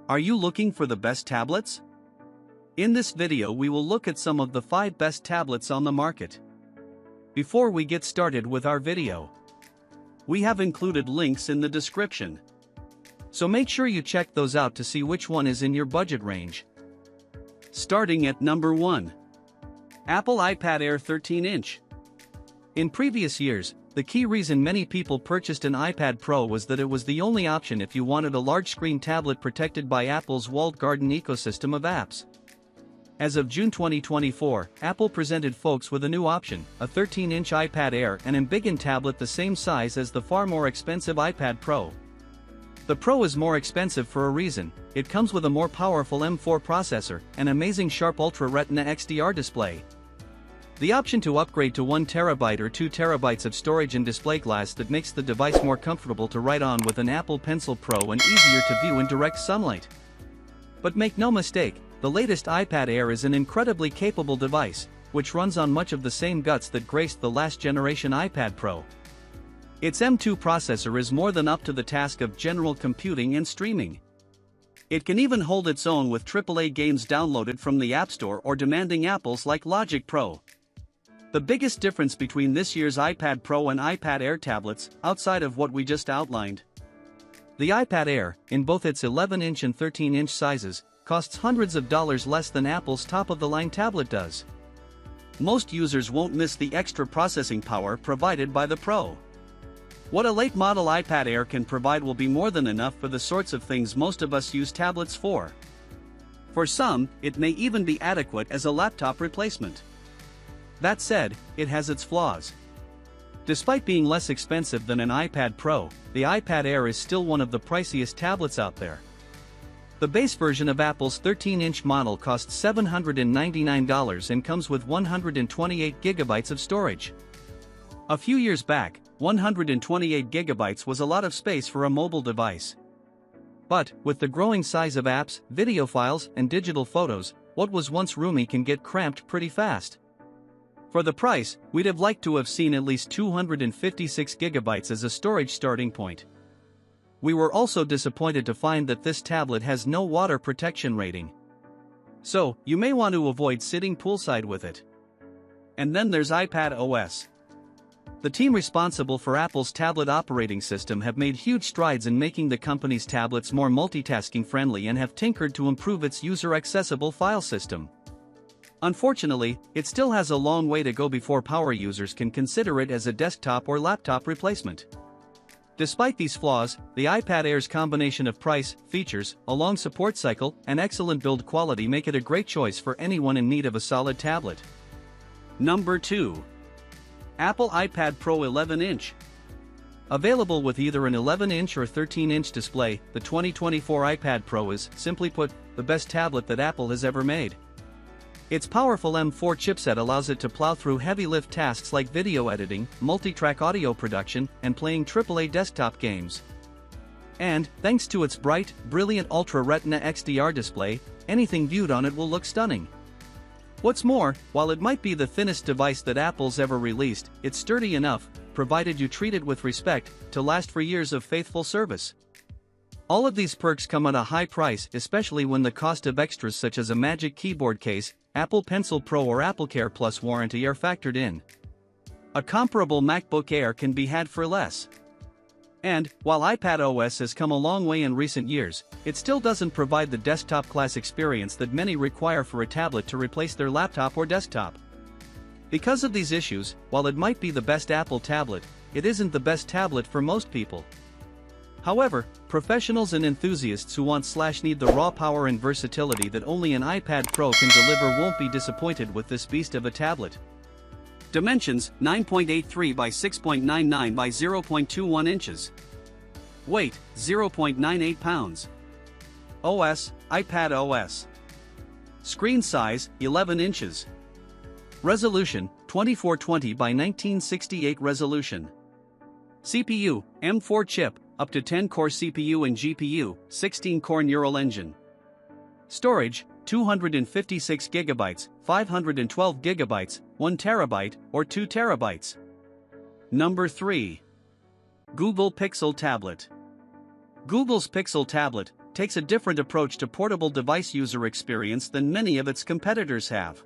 Are you looking for the best tablets? In this video we will look at some of the 5 best tablets on the market. Before we get started with our video, we have included links in the description. So make sure you check those out to see which one is in your budget range. Starting at number 1. Apple iPad Air 13-inch. In previous years, the key reason many people purchased an iPad Pro was that it was the only option if you wanted a large-screen tablet protected by Apple's walled garden ecosystem of apps. As of June 2024, Apple presented folks with a new option, a 13-inch iPad Air, an embiggen tablet the same size as the far more expensive iPad Pro. The Pro is more expensive for a reason. It comes with a more powerful M4 processor, an amazing sharp Ultra Retina XDR display, the option to upgrade to 1TB or 2TB of storage and display glass that makes the device more comfortable to write on with an Apple Pencil Pro and easier to view in direct sunlight. But make no mistake, the latest iPad Air is an incredibly capable device, which runs on much of the same guts that graced the last generation iPad Pro. Its M2 processor is more than up to the task of general computing and streaming. It can even hold its own with AAA games downloaded from the App Store or demanding apples like Logic Pro. The biggest difference between this year's iPad Pro and iPad Air tablets, outside of what we just outlined. The iPad Air, in both its 11-inch and 13-inch sizes, costs hundreds of dollars less than Apple's top-of-the-line tablet does. Most users won't miss the extra processing power provided by the Pro. What a late-model iPad Air can provide will be more than enough for the sorts of things most of us use tablets for. For some, it may even be adequate as a laptop replacement. That said, it has its flaws. Despite being less expensive than an iPad Pro, the iPad Air is still one of the priciest tablets out there. The base version of Apple's 13-inch model costs $799 and comes with 128 GB of storage. A few years back, 128 GB was a lot of space for a mobile device. But, with the growing size of apps, video files, and digital photos, what was once roomy can get cramped pretty fast. For the price, we'd have liked to have seen at least 256 GB as a storage starting point. We were also disappointed to find that this tablet has no water protection rating. So, you may want to avoid sitting poolside with it. And then there's iPad OS. The team responsible for Apple's tablet operating system have made huge strides in making the company's tablets more multitasking friendly and have tinkered to improve its user-accessible file system. Unfortunately, it still has a long way to go before power users can consider it as a desktop or laptop replacement. Despite these flaws, the iPad Air's combination of price, features, a long support cycle, and excellent build quality make it a great choice for anyone in need of a solid tablet. Number 2. Apple iPad Pro 11-inch. Available with either an 11-inch or 13-inch display, the 2024 iPad Pro is, simply put, the best tablet that Apple has ever made. Its powerful M4 chipset allows it to plow through heavy-lift tasks like video editing, multi-track audio production, and playing AAA desktop games. And, thanks to its bright, brilliant Ultra Retina XDR display, anything viewed on it will look stunning. What's more, while it might be the thinnest device that Apple's ever released, it's sturdy enough, provided you treat it with respect, to last for years of faithful service. All of these perks come at a high price, especially when the cost of extras such as a Magic Keyboard case, Apple Pencil Pro or AppleCare Plus warranty are factored in. A comparable MacBook Air can be had for less. And, while iPad OS has come a long way in recent years, it still doesn't provide the desktop-class experience that many require for a tablet to replace their laptop or desktop. Because of these issues, while it might be the best Apple tablet, it isn't the best tablet for most people. However, professionals and enthusiasts who want/need the raw power and versatility that only an iPad Pro can deliver won't be disappointed with this beast of a tablet. Dimensions: 9.83 by 6.99 by 0.21 inches. Weight: 0.98 pounds. OS: iPad OS. Screen size: 11 inches. Resolution: 2420 by 1968 resolution. CPU: M4 chip, up to 10-core CPU and GPU, 16-core neural engine. Storage: 256 GB, 512 GB, 1 TB, or 2 TB. Number 3. Google Pixel Tablet. Google's Pixel tablet, takes a different approach to portable device user experience than many of its competitors have.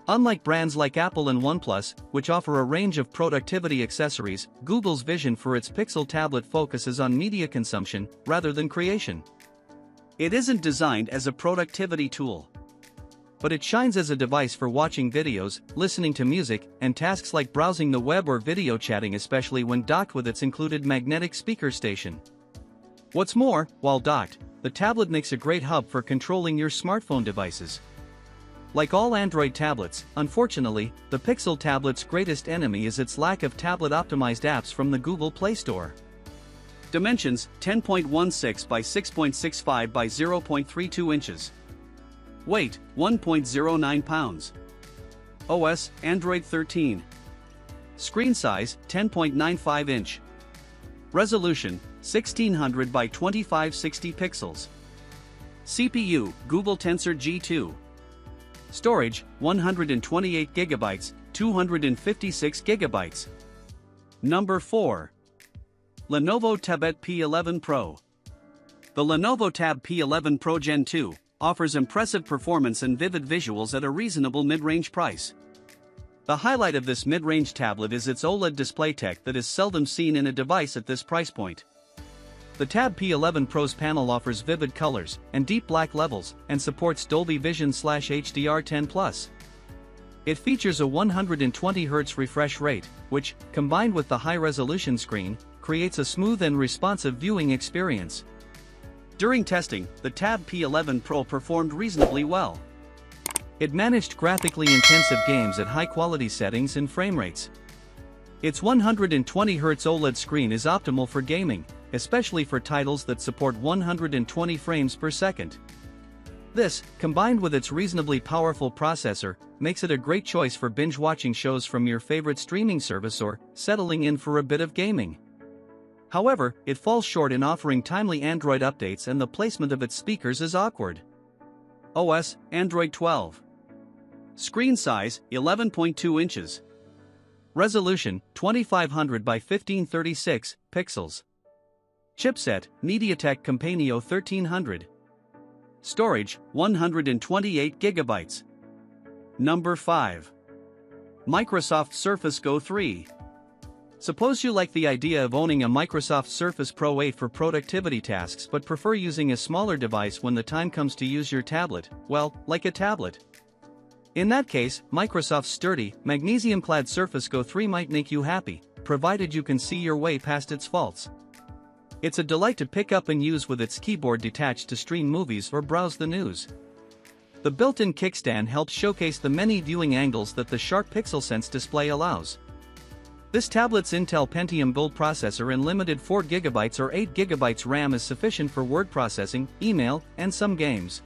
Unlike brands like Apple and OnePlus, which offer a range of productivity accessories, Google's vision for its Pixel tablet focuses on media consumption rather than creation. It isn't designed as a productivity tool, but it shines as a device for watching videos, listening to music, and tasks like browsing the web or video chatting, especially when docked with its included magnetic speaker station. What's more, while docked, the tablet makes a great hub for controlling your smartphone devices. Like all Android tablets, unfortunately, the Pixel tablet's greatest enemy is its lack of tablet-optimized apps from the Google Play Store. Dimensions: 10.16 by 6.65 by 0.32 inches. Weight: 1.09 pounds. OS: Android 13. Screen size: 10.95 inch. Resolution: 1600 by 2560 pixels. CPU: Google Tensor G2. Storage: 128 GB, 256 GB. Number 4. Lenovo Tab P11 Pro. The Lenovo Tab P11 Pro Gen 2 offers impressive performance and vivid visuals at a reasonable mid-range price. The highlight of this mid-range tablet is its OLED display tech that is seldom seen in a device at this price point. The Tab P11 Pro's panel offers vivid colors and deep black levels and supports Dolby Vision/HDR10+. It features a 120Hz refresh rate, which, combined with the high-resolution screen, creates a smooth and responsive viewing experience. During testing, the Tab P11 Pro performed reasonably well. It managed graphically intensive games at high-quality settings and frame rates. Its 120Hz OLED screen is optimal for gaming, especially for titles that support 120 frames per second. This, combined with its reasonably powerful processor, makes it a great choice for binge-watching shows from your favorite streaming service or settling in for a bit of gaming. However, it falls short in offering timely Android updates, and the placement of its speakers is awkward. OS: Android 12. Screen size: 11.2 inches. Resolution: 2500 by 1536 pixels. Chipset: MediaTek Companion 1300. Storage: 128 GB. Number 5. Microsoft Surface Go 3. Suppose you like the idea of owning a Microsoft Surface Pro 8 for productivity tasks but prefer using a smaller device when the time comes to use your tablet, well, like a tablet. In that case, Microsoft's sturdy, magnesium-clad Surface Go 3 might make you happy, provided you can see your way past its faults. It's a delight to pick up and use with its keyboard detached to stream movies or browse the news. The built-in kickstand helps showcase the many viewing angles that the sharp PixelSense display allows. This tablet's Intel Pentium build processor and limited 4GB or 8GB RAM is sufficient for word processing, email, and some games.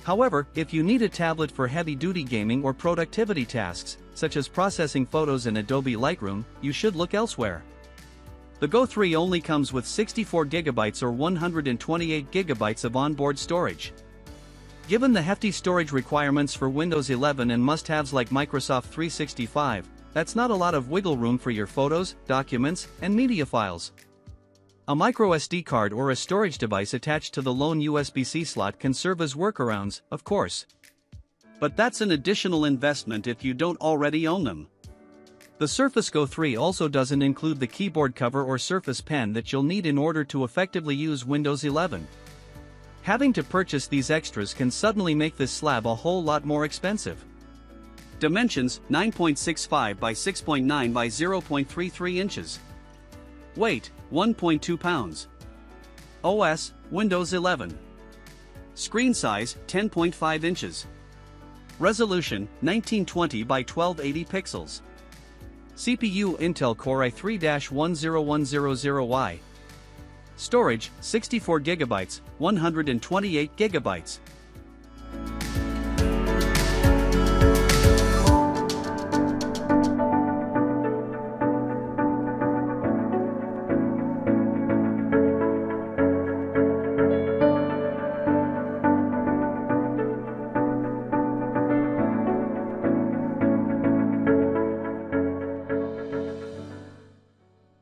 However, if you need a tablet for heavy-duty gaming or productivity tasks, such as processing photos in Adobe Lightroom, you should look elsewhere. The Go 3 only comes with 64GB or 128GB of onboard storage. Given the hefty storage requirements for Windows 11 and must-haves like Microsoft 365, that's not a lot of wiggle room for your photos, documents, and media files. A microSD card or a storage device attached to the lone USB-C slot can serve as workarounds, of course. But that's an additional investment if you don't already own them. The Surface Go 3 also doesn't include the keyboard cover or Surface Pen that you'll need in order to effectively use Windows 11. Having to purchase these extras can suddenly make this slab a whole lot more expensive. Dimensions: 9.65 by 6.9 by 0.33 inches. Weight: 1.2 pounds. OS: Windows 11. Screen size: 10.5 inches. Resolution: 1920 by 1280 pixels. CPU: Intel Core i3-10100Y. Storage: 64GB, 128GB.